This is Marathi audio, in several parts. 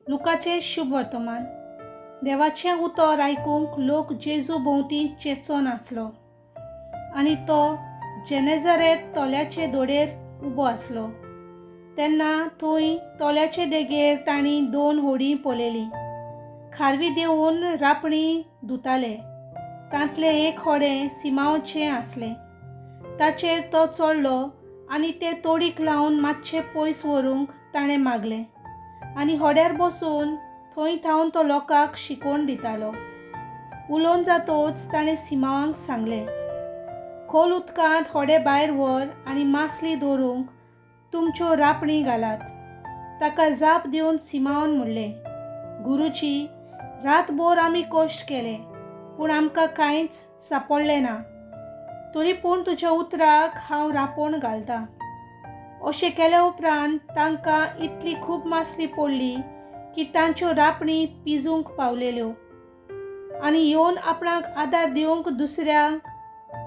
लुकाचे शुभ वर्तमान. देवाचें उतर आयकूंक लोक जेजू भोंवती चेचोन आसलो आनी तो जेनेझारेत तोल्याचे दोडेर उबो आसलो. तेन्ना थंय तोल्याचे देगेर तांणी 2 होडी पळयली. खारवी देवून रापणी धुताले. तांतले एक होडें सिमांवाचें आसलें. ताचेर तो चडलो आनी ते तोडीक लावन मातशें पयस व्हरूंक ताणें मागलें आनी होड्यार बसून थंय थावन तो लोकांक शिकोवन दितालो. उलोवन जातोच ताणें सिमांवाक सांगलें, खोल उदकांत होडे भायर व्हर आनी मासली दवरूंक तुमच्यो रापणी घालात. ताका जाप दिवन सिमांवान म्हणलें, गुरुजी, रातभर आमी कश्ट केले पूण आमकां कांयच सांपडलें ना. तरी पूण तुज्या उतराक हांव रांपोण घालतां. अशें केल्या उपरांत तांकां इतली खूब मासली पडली की तांच्यो रापणी पिजूंक पावलेल्यो आनी येवन आपणाक आदार दिवंक दुसऱ्यांक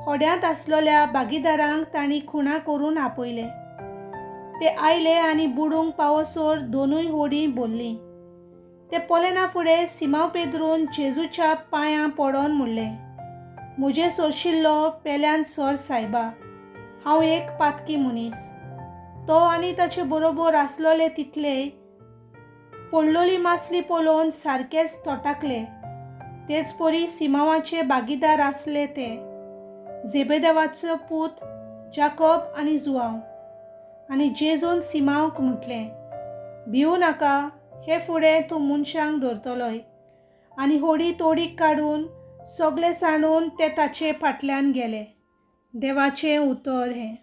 होड्यांत आसलेल्या भागीदारांक तांणी खुणा करून आपयले. ते आयले आनी बुडूंक पावसर दोनूय होडी भरली. ते पोलेना फुडें सिमांव पेद्रून जेजूच्या पांयां पडोन म्हणलें, म्हजे सोरशिल्लो पेल्यान सोर सायबा, हांव एक पातकी मनीस. तो आनी ताचे बरोबर आसलोले तितले पडलोली मासली पळोवन सारकेच तोटाकले. तेच परी सिमांवाचे भागीदार आसले ते जेबेदेवाचो पूत जाकोब आनी जुआंव. आनी जेजून सिमांवाक म्हटलें, भिवू नाका, हे फुडें तूं मनशांक धरतलोय. आनी होडी तोडीक काडून सगळे सांडून ते ताचे फाटल्यान गेले. देवाचें उतर हें.